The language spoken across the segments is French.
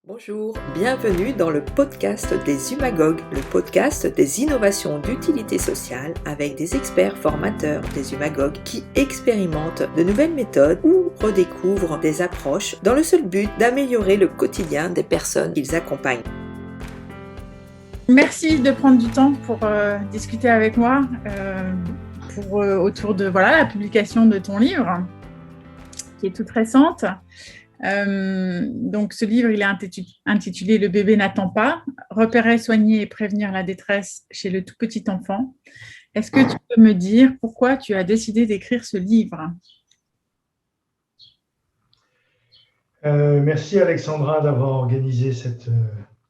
Bonjour, bienvenue dans le podcast des Humagogues, le podcast des innovations d'utilité sociale avec des experts formateurs des Humagogues qui expérimentent de nouvelles méthodes ou redécouvrent des approches dans le seul but d'améliorer le quotidien des personnes qu'ils accompagnent. Merci de prendre du temps pour discuter avec moi autour de la publication de ton livre qui est toute récente. Donc, ce livre, il est intitulé « Le bébé n'attend pas, repérer, soigner et prévenir la détresse chez le tout petit enfant ». Est-ce que tu peux me dire pourquoi tu as décidé d'écrire ce livre ? Merci Alexandra d'avoir organisé cette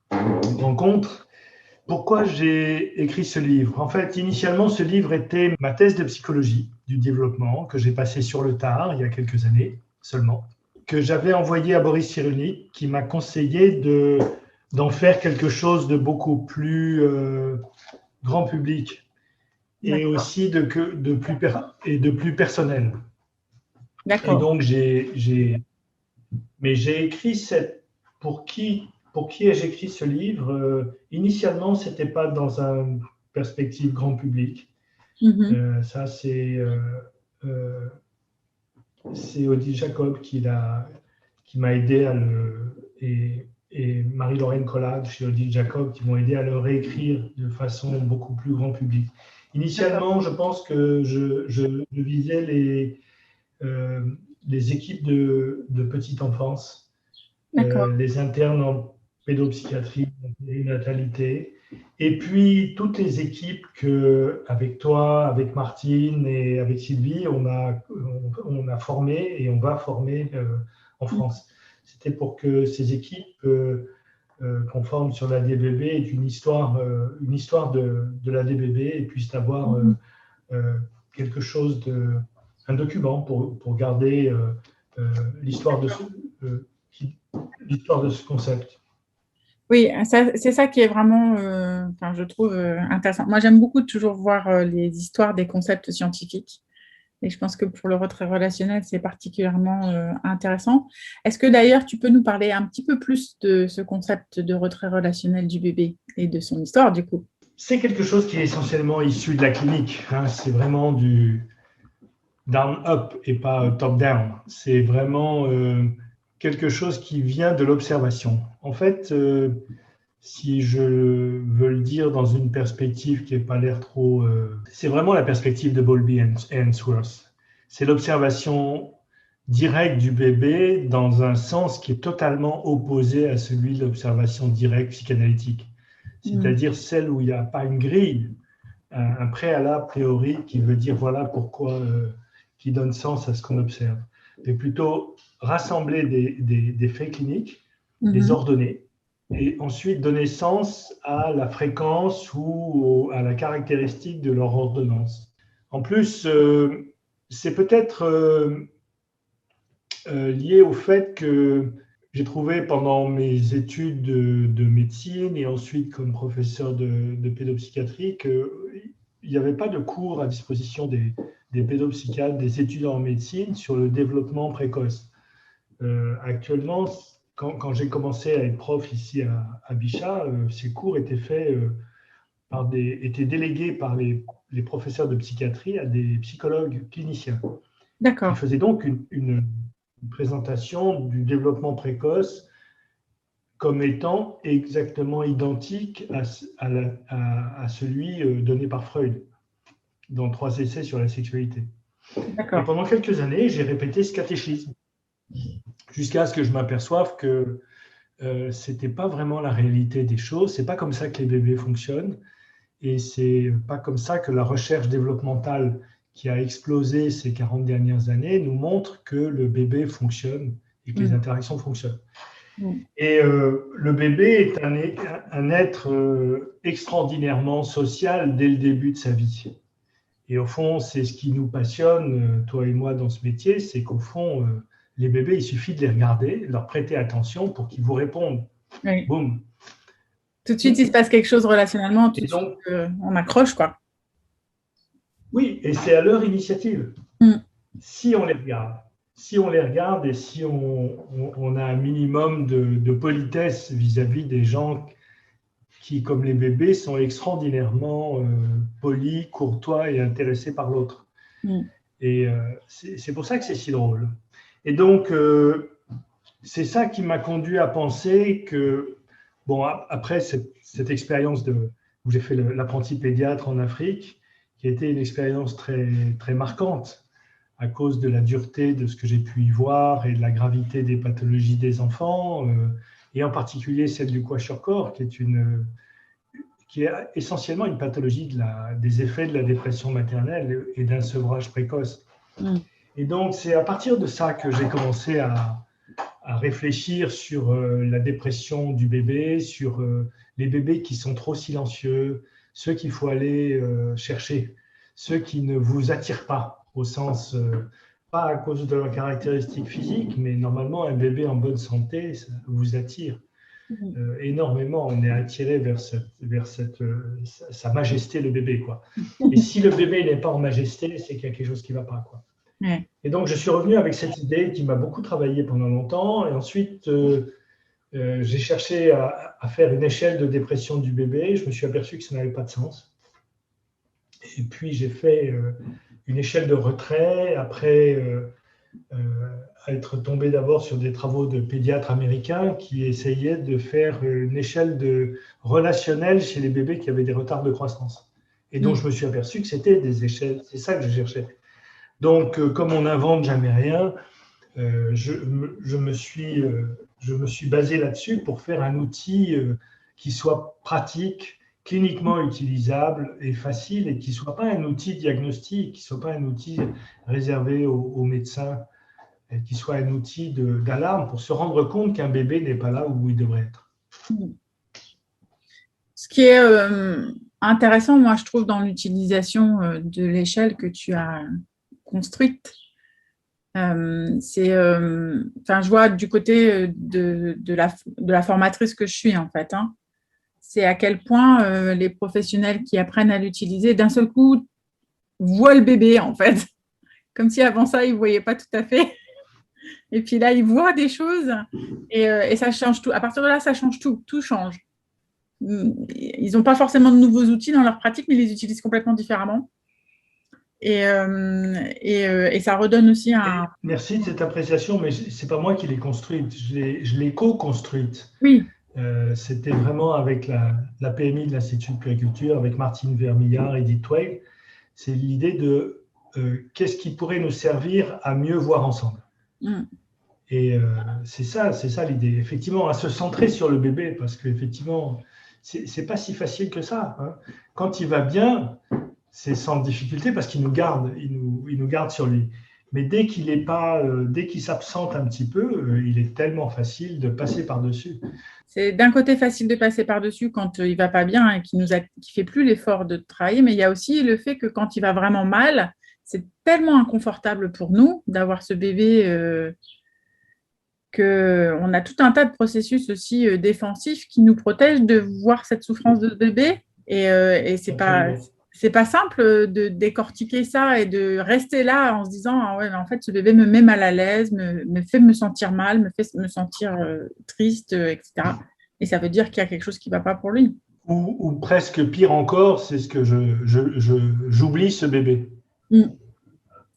rencontre. Pourquoi j'ai écrit ce livre ? En fait, initialement, ce livre était ma thèse de psychologie du développement que j'ai passée sur le tard, il y a quelques années seulement, que j'avais envoyé à Boris Cyrulnik, qui m'a conseillé d'en faire quelque chose de beaucoup plus grand public et aussi de plus personnel. D'accord. Et donc, j'ai écrit pour qui ai-je écrit ce livre ? Initialement, ce n'était pas dans une perspective grand public. Ça, c'est Odile Jacob qui m'a aidé et Marie-Laurène Collard chez Odile Jacob qui m'ont aidé à le réécrire de façon beaucoup plus grand public. Initialement, je pense que je visais les équipes de petite enfance, les internes en pédopsychiatrie, en périnatalité, et puis toutes les équipes avec toi, avec Martine et avec Sylvie, on a formé et on va former en France. C'était pour que ces équipes qu'on forme sur l'ADBB aient une histoire de l'ADBB et puissent avoir quelque chose un document pour garder l'histoire de ce concept. Oui, c'est ça qui est vraiment, je trouve intéressant. Moi, j'aime beaucoup toujours voir les histoires des concepts scientifiques. Et je pense que pour le retrait relationnel, c'est particulièrement intéressant. Est-ce que d'ailleurs, tu peux nous parler un petit peu plus de ce concept de retrait relationnel du bébé et de son histoire, du coup ? C'est quelque chose qui est essentiellement issu de la clinique. C'est vraiment du down-up et pas top-down. C'est vraiment quelque chose qui vient de l'observation. En fait, si je veux le dire dans une perspective qui n'a pas l'air trop... c'est vraiment la perspective de Bowlby et Ainsworth. C'est l'observation directe du bébé dans un sens qui est totalement opposé à celui de l'observation directe psychanalytique. C'est-à-dire celle où il n'y a pas une grille, un préalable théorique qui veut dire voilà pourquoi, qui donne sens à ce qu'on observe. Mais plutôt rassembler des faits cliniques, les ordonner, et ensuite donner sens à la fréquence ou à la caractéristique de leur ordonnance. En plus, c'est peut-être lié au fait que j'ai trouvé pendant mes études de médecine et ensuite comme professeur de pédopsychiatrie qu'il n'y avait pas de cours à disposition des pédopsychiatres, des étudiants en médecine sur le développement précoce. Actuellement, quand j'ai commencé à être prof ici à Bichat, ces cours étaient faits étaient délégués par les professeurs de psychiatrie à des psychologues cliniciens. D'accord. Qui faisaient donc une présentation du développement précoce comme étant exactement identique à celui donné par Freud dans 3 essais sur la sexualité. D'accord. Et pendant quelques années, j'ai répété ce catéchisme jusqu'à ce que je m'aperçoive que ce n'était pas vraiment la réalité des choses, c'est pas comme ça que les bébés fonctionnent et c'est pas comme ça que la recherche développementale qui a explosé ces 40 dernières années nous montre que le bébé fonctionne et que les interactions fonctionnent. Et le bébé est un être extraordinairement social dès le début de sa vie. Et au fond, c'est ce qui nous passionne, toi et moi, dans ce métier, c'est qu'au fond, les bébés, il suffit de les regarder, leur prêter attention pour qu'ils vous répondent. Oui. Boum. Tout de suite, il se passe quelque chose relationnellement, tout Et de donc, suite, on accroche, quoi. Oui, et c'est à leur initiative. Si on les regarde, si on les regarde et si on a un minimum de politesse vis-à-vis des gens qui, comme les bébés, sont extraordinairement polis, courtois et intéressés par l'autre. Et c'est pour ça que c'est si drôle. Et donc, c'est ça qui m'a conduit à penser que, bon, après cette expérience où j'ai fait l'apprenti pédiatre en Afrique, qui a été une expérience très, très marquante à cause de la dureté de ce que j'ai pu y voir et de la gravité des pathologies des enfants, et en particulier celle du kwashiorkor, qui est essentiellement une pathologie des effets de la dépression maternelle et d'un sevrage précoce. Et donc, c'est à partir de ça que j'ai commencé à réfléchir sur la dépression du bébé, sur les bébés qui sont trop silencieux, ceux qu'il faut aller chercher, ceux qui ne vous attirent pas, au sens, pas à cause de leurs caractéristiques physiques, mais normalement, un bébé en bonne santé, ça vous attire énormément. On est attiré vers sa majesté, le bébé, quoi. Et si le bébé n'est pas en majesté, c'est qu'il y a quelque chose qui ne va pas, quoi. Et donc, je suis revenu avec cette idée qui m'a beaucoup travaillé pendant longtemps. Et ensuite, j'ai cherché à faire une échelle de dépression du bébé. Je me suis aperçu que ça n'avait pas de sens. Et puis, j'ai fait une échelle de retrait. Après, être tombé d'abord sur des travaux de pédiatres américains qui essayaient de faire une échelle relationnelle chez les bébés qui avaient des retards de croissance. Et donc, je me suis aperçu que c'était des échelles. C'est ça que je cherchais. Donc, comme on n'invente jamais rien, je me suis basé là-dessus pour faire un outil qui soit pratique, cliniquement utilisable et facile, et qui ne soit pas un outil diagnostique, qui ne soit pas un outil réservé aux médecins, et qui soit un outil d'alarme pour se rendre compte qu'un bébé n'est pas là où il devrait être. Ce qui est intéressant, moi, je trouve, dans l'utilisation de l'échelle que tu as construite, je vois du côté de la formatrice que je suis, en fait, c'est à quel point les professionnels qui apprennent à l'utiliser, d'un seul coup, voient le bébé, en fait, comme si avant ça, ils ne voyaient pas tout à fait. Et puis là, ils voient des choses et ça change tout. À partir de là, ça change tout. Tout change. Ils n'ont pas forcément de nouveaux outils dans leur pratique, mais ils les utilisent complètement différemment. Et ça redonne aussi un… Merci de cette appréciation, mais ce n'est pas moi qui l'ai construite. Je l'ai co-construite. Oui. C'était vraiment avec la PMI de l'Institut de Puériculture, avec Martine Vermillard et Edith Tway. C'est l'idée de qu'est-ce qui pourrait nous servir à mieux voir ensemble. Et c'est ça l'idée. Effectivement, à se centrer sur le bébé, parce qu'effectivement, c'est pas si facile que ça. Quand il va bien, c'est sans difficulté parce qu'il nous garde, il nous garde sur lui. Mais dès qu'il s'absente un petit peu, il est tellement facile de passer par-dessus. C'est d'un côté facile de passer par-dessus quand il va pas bien et qui fait plus l'effort de travailler, mais il y a aussi le fait que quand il va vraiment mal, c'est tellement inconfortable pour nous d'avoir ce bébé qu'on a tout un tas de processus aussi défensifs qui nous protègent de voir cette souffrance de bébé. Et c'est pas simple de décortiquer ça et de rester là en se disant ah ouais, en fait, ce bébé me met mal à l'aise, me fait me sentir mal, me fait me sentir triste, etc. Et ça veut dire qu'il y a quelque chose qui ne va pas pour lui. Ou presque pire encore, c'est ce que j'oublie ce bébé.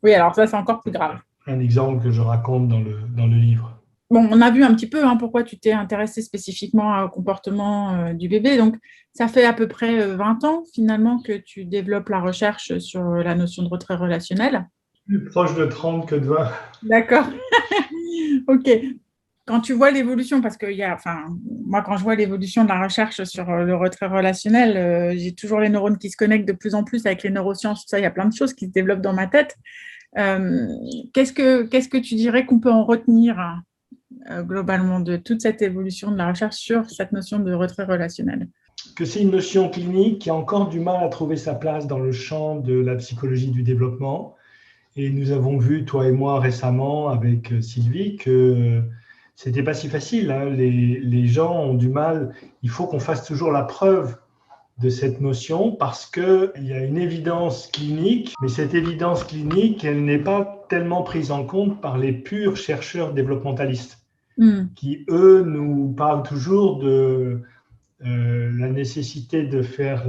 Oui, alors ça, c'est encore plus grave. Un exemple que je raconte dans le livre. Bon, on a vu un petit peu pourquoi tu t'es intéressé spécifiquement au comportement du bébé. Donc, ça fait à peu près 20 ans, finalement, que tu développes la recherche sur la notion de retrait relationnel. Plus proche de 30 que de 20. D'accord. OK. Quand tu vois l'évolution, parce que moi, quand je vois l'évolution de la recherche sur le retrait relationnel, j'ai toujours les neurones qui se connectent de plus en plus avec les neurosciences. Ça, il y a plein de choses qui se développent dans ma tête. Qu'est-ce que tu dirais qu'on peut en retenir globalement de toute cette évolution de la recherche sur cette notion de retrait relationnel? Que c'est une notion clinique qui a encore du mal à trouver sa place dans le champ de la psychologie du développement. Et nous avons vu, toi et moi, récemment, avec Sylvie, que c'était pas si facile. Les gens ont du mal. Il faut qu'on fasse toujours la preuve de cette notion parce qu'il y a une évidence clinique, mais cette évidence clinique, elle n'est pas tellement prise en compte par les purs chercheurs développementalistes qui, eux, nous parlent toujours de la nécessité de faire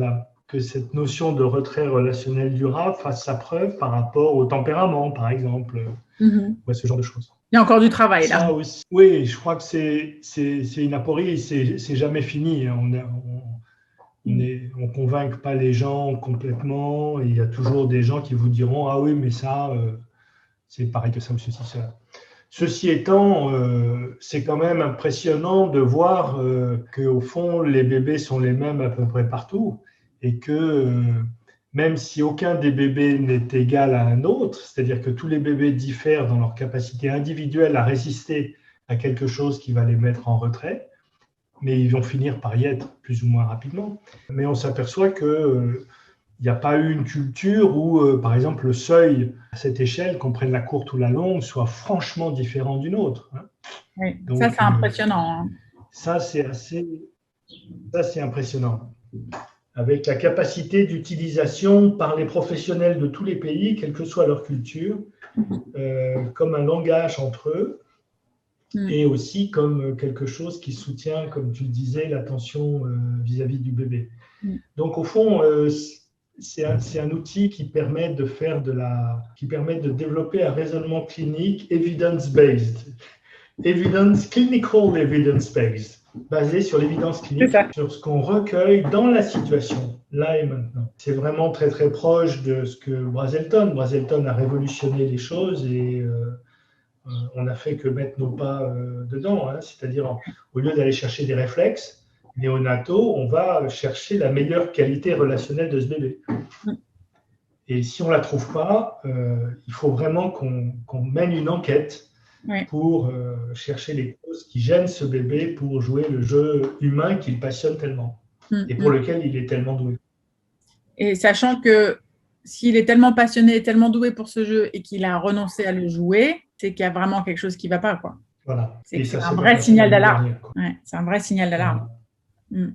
que cette notion de retrait relationnel durable fasse sa preuve par rapport au tempérament, par exemple, ou à ce genre de choses. Il y a encore du travail là. Ça aussi, oui, je crois que c'est une aporie, c'est jamais fini. On convainc pas les gens complètement. Il y a toujours des gens qui vous diront ah oui, mais ça, c'est pareil que ça ou ceci, cela. Ceci étant, c'est quand même impressionnant de voir qu'au fond, les bébés sont les mêmes à peu près partout et que même si aucun des bébés n'est égal à un autre, c'est-à-dire que tous les bébés diffèrent dans leur capacité individuelle à résister à quelque chose qui va les mettre en retrait, mais ils vont finir par y être plus ou moins rapidement. Mais on s'aperçoit qu'il n'y a pas eu une culture où, par exemple, le seuil à cette échelle, qu'on prenne la courte ou la longue, soit franchement différent d'une autre. Oui, donc, ça, c'est impressionnant. Ça, c'est impressionnant. Avec la capacité d'utilisation par les professionnels de tous les pays, quelle que soit leur culture, comme un langage entre eux, et aussi comme quelque chose qui soutient, comme tu le disais, l'attention vis-à-vis du bébé. Donc, au fond, c'est un outil qui permet de développer un raisonnement clinique evidence-based, clinical evidence-based, basé sur l'évidence clinique, sur ce qu'on recueille dans la situation, là et maintenant. C'est vraiment très très proche de ce que Brazelton a révolutionné les choses et on n'a fait que mettre nos pas dedans, c'est-à-dire au lieu d'aller chercher des réflexes néonataux, on va chercher la meilleure qualité relationnelle de ce bébé. Et si on ne la trouve pas, il faut vraiment qu'on mène une enquête pour chercher les causes qui gênent ce bébé pour jouer le jeu humain qu'il passionne tellement et pour lequel il est tellement doué. Et sachant que s'il est tellement passionné et tellement doué pour ce jeu et qu'il a renoncé à le jouer, c'est qu'il y a vraiment quelque chose qui ne va pas, quoi. Voilà. C'est un vrai signal d'alarme. C'est un vrai signal d'alarme. Voilà.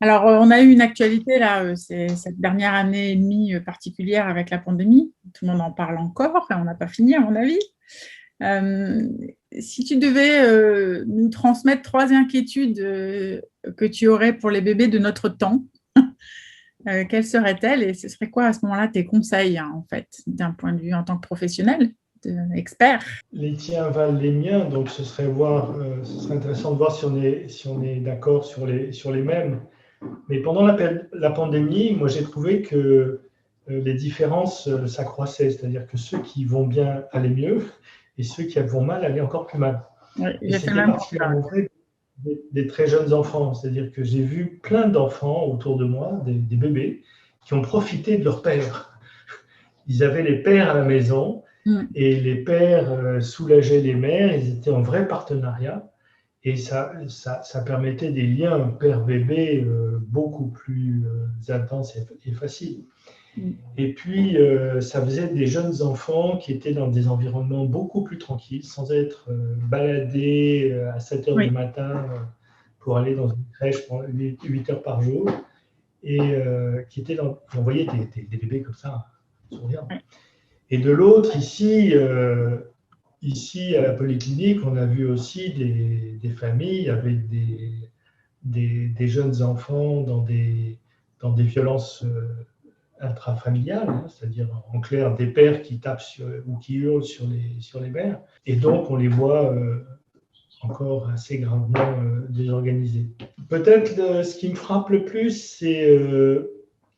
Alors, on a eu une actualité là, c'est cette dernière année et demie particulière avec la pandémie. Tout le monde en parle encore et on n'a pas fini, à mon avis. Si tu devais nous transmettre 3 inquiétudes que tu aurais pour les bébés de notre temps, quelles seraient-elles et ce serait quoi à ce moment-là tes conseils, en fait, d'un point de vue en tant que professionnel, expert? Les tiens valent les miens, donc ce serait intéressant de voir si on est d'accord sur les mêmes. Mais pendant la pandémie, moi j'ai trouvé que les différences s'accroissaient, c'est-à-dire que ceux qui vont bien allaient mieux et ceux qui vont mal allaient encore plus mal. Et c'était particulièrement vrai des très jeunes enfants, c'est-à-dire que j'ai vu plein d'enfants autour de moi, des bébés, qui ont profité de leur père. Ils avaient les pères à la maison et les pères soulageaient les mères, ils étaient en vrai partenariat. Et ça permettait des liens père-bébé beaucoup plus intenses et faciles. Et puis, ça faisait des jeunes enfants qui étaient dans des environnements beaucoup plus tranquilles, sans être baladés à 7 heures du matin pour aller dans une crèche pendant 8 heures par jour. Et on voyait des bébés comme ça, souriants. Et de l'autre, ici, à la polyclinique, on a vu aussi des familles avec des jeunes enfants dans des violences intrafamiliales, c'est-à-dire en clair des pères qui tapent ou qui hurlent sur les mères. Et donc, on les voit encore assez gravement désorganisés. Peut-être ce qui me frappe le plus,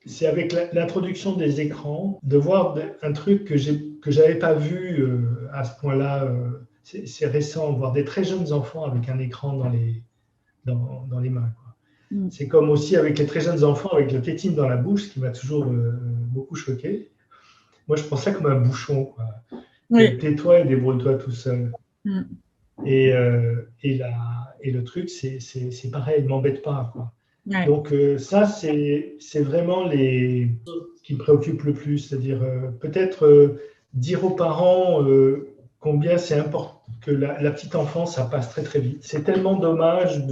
c'est avec l'introduction des écrans, de voir un truc que je n'avais pas vu à ce point-là. C'est récent, voir des très jeunes enfants avec un écran dans les mains. C'est comme aussi avec les très jeunes enfants avec la tétine dans la bouche, ce qui m'a toujours beaucoup choqué. Moi, je prends ça comme un bouchon. Tais-toi et débrouille-toi tout seul. Et le truc, c'est pareil, ne m'embête pas, quoi. Donc ça, c'est vraiment ce qui me préoccupe le plus, c'est-à-dire peut-être dire aux parents combien c'est important que la petite enfance, ça passe très très vite. C'est tellement dommage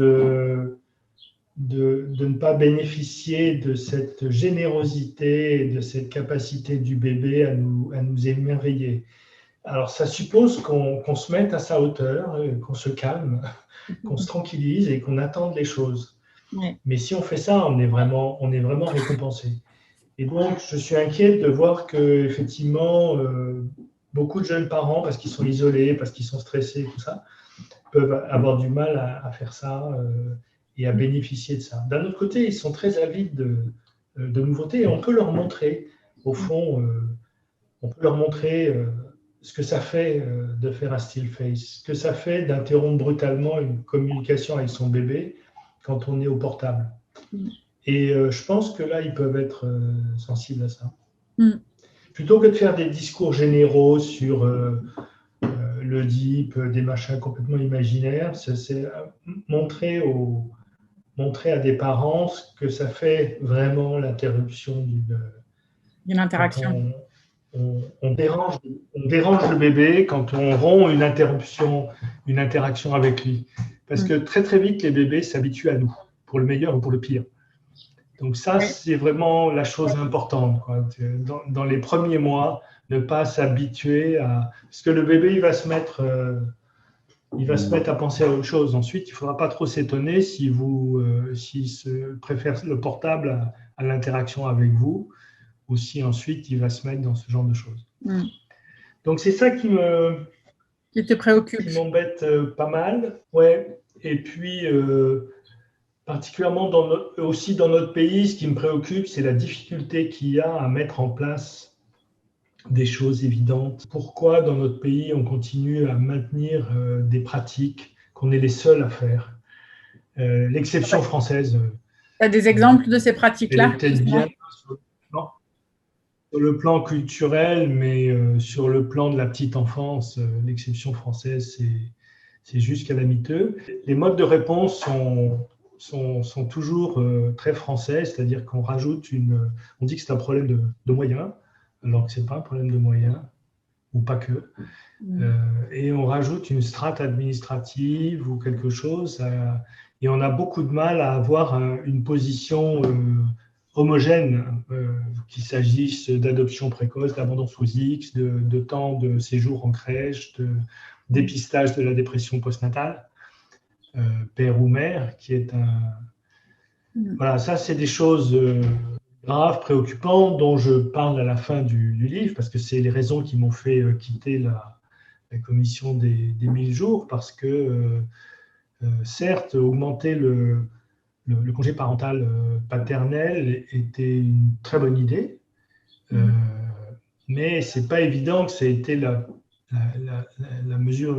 de ne pas bénéficier de cette générosité et de cette capacité du bébé à nous émerveiller. Alors, ça suppose qu'on se mette à sa hauteur, qu'on se calme, qu'on se tranquillise et qu'on attende les choses. Ouais. Mais si on fait ça, on est vraiment récompensé. Et donc, je suis inquiet de voir qu'effectivement, beaucoup de jeunes parents, parce qu'ils sont isolés, parce qu'ils sont stressés, tout ça, peuvent avoir du mal à faire ça et à bénéficier de ça. D'un autre côté, ils sont très avides de nouveautés et on peut leur montrer, au fond, on peut leur montrer ce que ça fait de faire un still face, ce que ça fait d'interrompre brutalement une communication avec son bébé quand on est au portable. Et je pense que là, ils peuvent être sensibles à ça. Plutôt que de faire des discours généraux sur le DIP, des machins complètement imaginaires, c'est montrer à des parents ce que ça fait vraiment l'interruption d'une interaction. On dérange le bébé quand on rompt une interaction avec lui. Parce que très très vite, les bébés s'habituent à nous, pour le meilleur ou pour le pire. Donc ça, c'est vraiment la chose importante, quoi. Dans les premiers mois, ne pas s'habituer à... Parce que le bébé, il va se mettre à penser à autre chose. Ensuite, il ne faudra pas trop s'étonner s'il se préfère le portable à l'interaction avec vous, ou si ensuite il va se mettre dans ce genre de choses. Donc c'est ça qui te préoccupe, qui m'embête pas mal. Ouais. Et puis, particulièrement aussi dans notre pays, ce qui me préoccupe, c'est la difficulté qu'il y a à mettre en place des choses évidentes. Pourquoi dans notre pays, on continue à maintenir des pratiques qu'on est les seuls à faire? L'exception française. Tu as des exemples de ces pratiques-là? Elle est peut-être bien sur le plan culturel, mais sur le plan de la petite enfance, l'exception française, c'est juste calamiteux. Les modes de réponse sont toujours très français, c'est-à-dire qu'on rajoute on dit que c'est un problème de moyens, alors que ce n'est pas un problème de moyens, ou pas que. Et on rajoute une strate administrative ou quelque chose, et on a beaucoup de mal à avoir une position homogène, qu'il s'agisse d'adoption précoce, d'abandon sous X, de temps de séjour en crèche, de dépistage de la dépression postnatale, père ou mère, qui est Voilà, ça, c'est des choses graves, préoccupantes, dont je parle à la fin du livre, parce que c'est les raisons qui m'ont fait quitter la commission des 1000 jours, parce que, certes, augmenter le congé parental paternel était une très bonne idée, mais ce n'est pas évident que ça ait été la mesure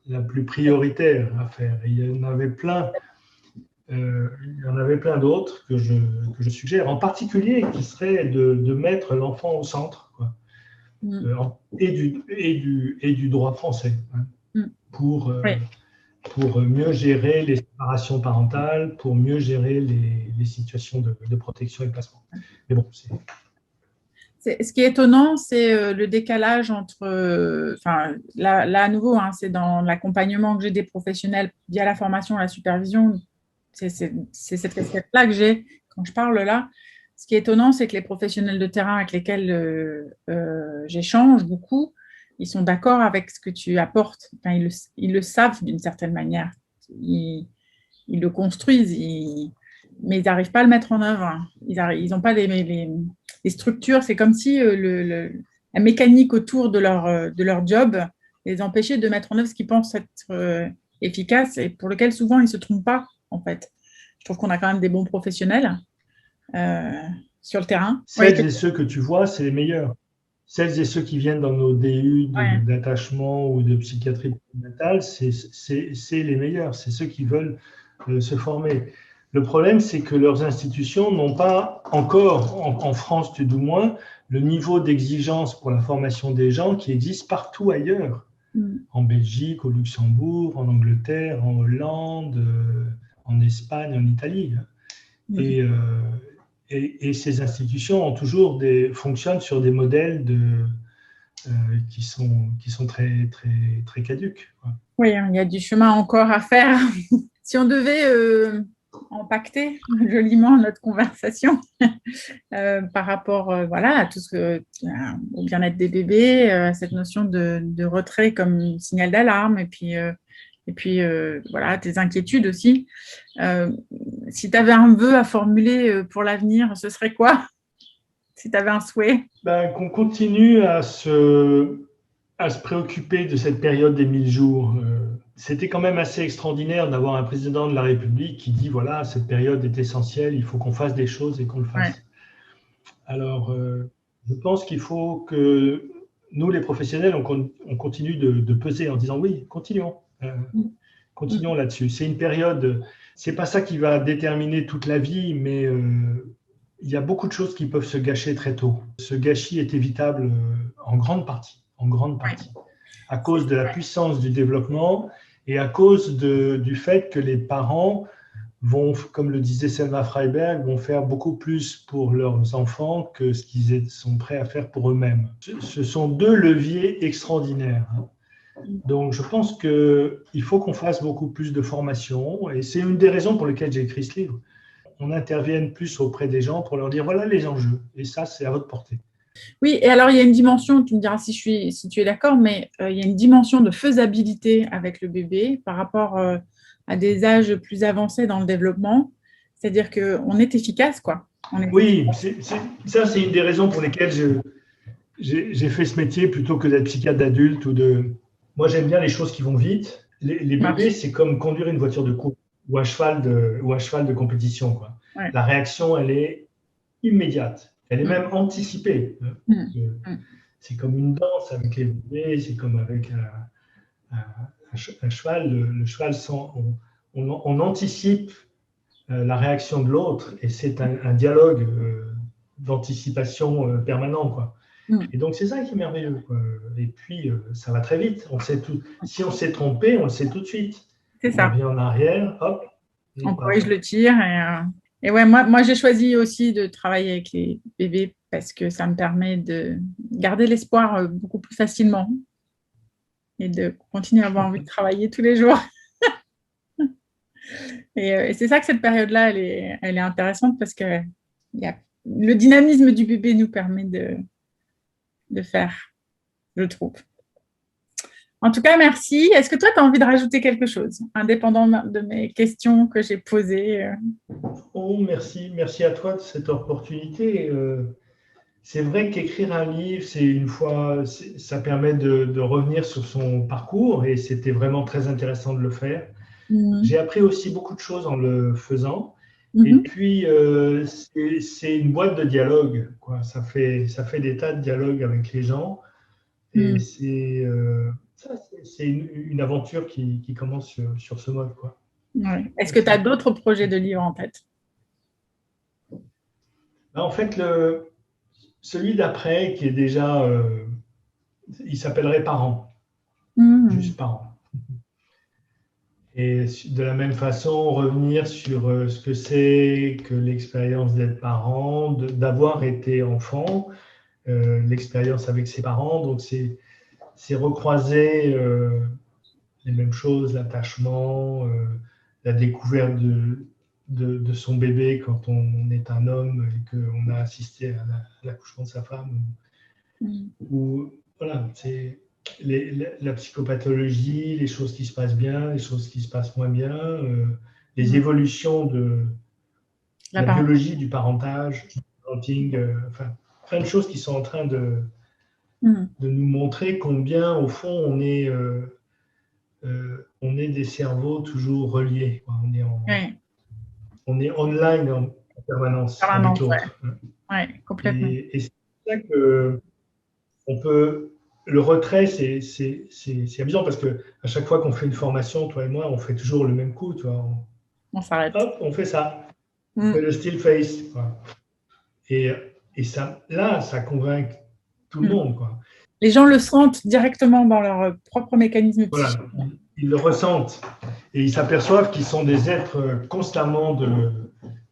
la plus prioritaire à faire. Et il y en avait plein. Il y en avait plein d'autres que je suggère, en particulier qui serait de mettre l'enfant au centre, quoi. Et du droit français, hein, pour mieux gérer les séparations parentales, pour mieux gérer les situations de protection et de placement. Mais bon, ce qui est étonnant, c'est le décalage entre, là à nouveau, hein, c'est dans l'accompagnement que j'ai des professionnels via la formation, la supervision, c'est cette casquette-là que j'ai quand je parle là. Ce qui est étonnant, c'est que les professionnels de terrain avec lesquels j'échange beaucoup, ils sont d'accord avec ce que tu apportes. Enfin, ils le savent d'une certaine manière. Ils le construisent, mais ils n'arrivent pas à le mettre en œuvre. Ils n'ont pas les structures. C'est comme si la mécanique autour de leur job les empêchait de mettre en œuvre ce qu'ils pensent être efficace et pour lequel souvent ils ne se trompent pas, en fait. Je trouve qu'on a quand même des bons professionnels sur le terrain. Celles et ceux que tu vois, c'est les meilleurs. Celles et ceux qui viennent dans nos DU d'attachement ou de psychiatrie mentale, c'est les meilleurs. C'est ceux qui veulent se former. Le problème, c'est que leurs institutions n'ont pas encore, en France tout du moins, le niveau d'exigence pour la formation des gens qui existe partout ailleurs. En Belgique, au Luxembourg, en Angleterre, en Hollande, en Espagne, en Italie. Et ces institutions fonctionnent sur des modèles qui sont très, très, très caducs, quoi. Oui, il y a du chemin encore à faire. Si on devait empaqueté joliment notre conversation par rapport à tout au bien-être des bébés, cette notion de retrait comme signal d'alarme, et puis tes inquiétudes aussi. Si tu avais un vœu à formuler pour l'avenir, ce serait quoi? Si tu avais un souhait? Qu'on continue à se préoccuper de cette période des 1000 jours. C'était quand même assez extraordinaire d'avoir un président de la République qui dit, voilà, cette période est essentielle, il faut qu'on fasse des choses et qu'on le fasse. Ouais. Alors, je pense qu'il faut que nous, les professionnels, on continue de peser en disant, oui, continuons. Continuons là-dessus. C'est une période, c'est pas ça qui va déterminer toute la vie, mais il y a beaucoup de choses qui peuvent se gâcher très tôt. Ce gâchis est évitable en grande partie, à cause de la puissance du développement et à cause du fait que les parents vont, comme le disait Selma Freiberg, vont faire beaucoup plus pour leurs enfants que ce qu'ils sont prêts à faire pour eux-mêmes. Ce sont deux leviers extraordinaires. Donc, je pense qu'il faut qu'on fasse beaucoup plus de formation, et c'est une des raisons pour lesquelles j'ai écrit ce livre. On intervienne plus auprès des gens pour leur dire, voilà les enjeux, et ça, c'est à votre portée. Oui, et alors il y a une dimension, tu me diras si tu es d'accord, mais il y a une dimension de faisabilité avec le bébé par rapport à des âges plus avancés dans le développement, c'est-à-dire qu'on est efficace, quoi. Oui, ça c'est une des raisons pour lesquelles j'ai fait ce métier plutôt que d'être psychiatre d'adulte ou de... Moi j'aime bien les choses qui vont vite. Les bébés, c'est comme conduire une voiture de course ou un cheval de compétition, quoi. Ouais. La réaction, elle est immédiate. Elle est même anticipée. C'est comme une danse avec les bébés, c'est comme avec un cheval. Le cheval, on anticipe la réaction de l'autre, et c'est un dialogue d'anticipation permanent, quoi. Et donc, c'est ça qui est merveilleux, quoi. Et puis, ça va très vite. On sait tout. Si on s'est trompé, on le sait tout de suite. C'est ça. On revient en arrière, hop. On corrige le tir. Et ouais, moi, j'ai choisi aussi de travailler avec les bébés parce que ça me permet de garder l'espoir beaucoup plus facilement et de continuer à avoir envie de travailler tous les jours. Et c'est ça que cette période-là, elle est intéressante parce que le dynamisme du bébé nous permet de faire, je trouve. En tout cas, merci. Est-ce que toi, tu as envie de rajouter quelque chose, indépendant de mes questions que j'ai posées? Oh, merci. Merci à toi de cette opportunité. C'est vrai qu'écrire un livre, ça permet de revenir sur son parcours, et c'était vraiment très intéressant de le faire. J'ai appris aussi beaucoup de choses en le faisant. Et puis, c'est une boîte de dialogue, quoi. Ça fait des tas de dialogues avec les gens. Et c'est une aventure qui commence sur ce mode, quoi. Ouais. Est-ce que tu as d'autres projets de livres en tête? En fait, celui d'après, qui est déjà... il s'appellerait Parents. Juste Parents. Et de la même façon, revenir sur ce que c'est que l'expérience d'être parent, d'avoir été enfant, l'expérience avec ses parents. Donc, c'est recroiser les mêmes choses, l'attachement, la découverte de son bébé quand on est un homme et qu'on a assisté à l'accouchement de sa femme. Ou voilà, c'est... la psychopathologie, les choses qui se passent bien, les choses qui se passent moins bien, les évolutions de la biologie du parentage, du parenting, enfin, plein de choses qui sont en train de nous montrer combien, au fond, on est des cerveaux toujours reliés, quoi. On est online en permanence avec l'autre. Ouais, complètement. Et c'est pour ça qu'on peut... Le retrait, c'est amusant parce qu'à chaque fois qu'on fait une formation, toi et moi, on fait toujours le même coup. On s'arrête. Hop, on fait ça. On fait le still face. Quoi. Et ça, là, ça convainc tout le monde, quoi. Les gens le sentent directement dans leur propre mécanisme psychique. Voilà, ils le ressentent. Et ils s'aperçoivent qu'ils sont des êtres constamment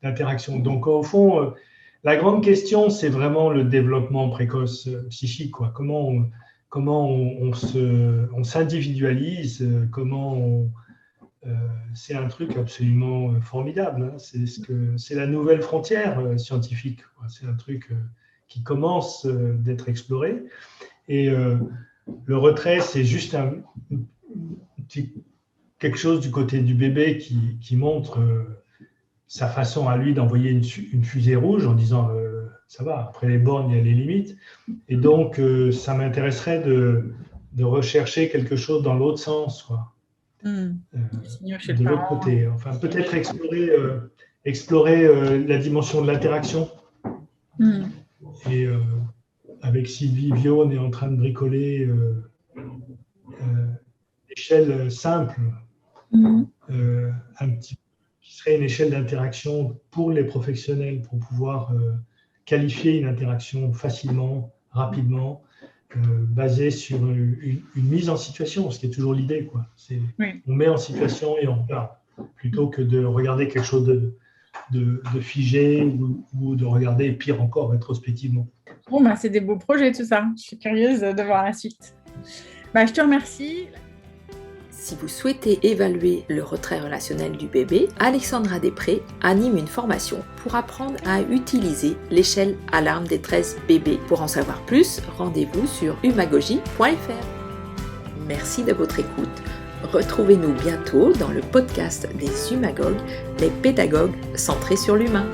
d'interaction. Donc, au fond, la grande question, c'est vraiment le développement précoce psychique, quoi. Comment on s'individualise, comment c'est un truc absolument formidable. Hein. C'est la nouvelle frontière scientifique. Quoi. C'est un truc qui commence d'être exploré. Et le retrait, c'est juste quelque chose du côté du bébé qui montre sa façon à lui d'envoyer une fusée rouge en disant ça va, après les bornes, il y a les limites. Et donc, ça m'intéresserait de rechercher quelque chose dans l'autre sens, quoi. De l'autre côté. Enfin, peut-être explorer la dimension de l'interaction. Et avec Sylvie Viau, on est en train de bricoler échelle simple, un petit qui serait une échelle d'interaction pour les professionnels pour pouvoir qualifier une interaction facilement, rapidement, basée sur une mise en situation, ce qui est toujours l'idée, quoi. On met en situation et on regarde, plutôt que de regarder quelque chose de figé ou de regarder, pire encore, rétrospectivement. Bon, c'est des beaux projets tout ça. Je suis curieuse de voir la suite. Je te remercie. Si vous souhaitez évaluer le retrait relationnel du bébé, Alexandra Després anime une formation pour apprendre à utiliser l'échelle Alarme Détresse Bébé. Pour en savoir plus, rendez-vous sur umagogie.fr. Merci de votre écoute. Retrouvez-nous bientôt dans le podcast des Humagogues, les pédagogues centrés sur l'humain.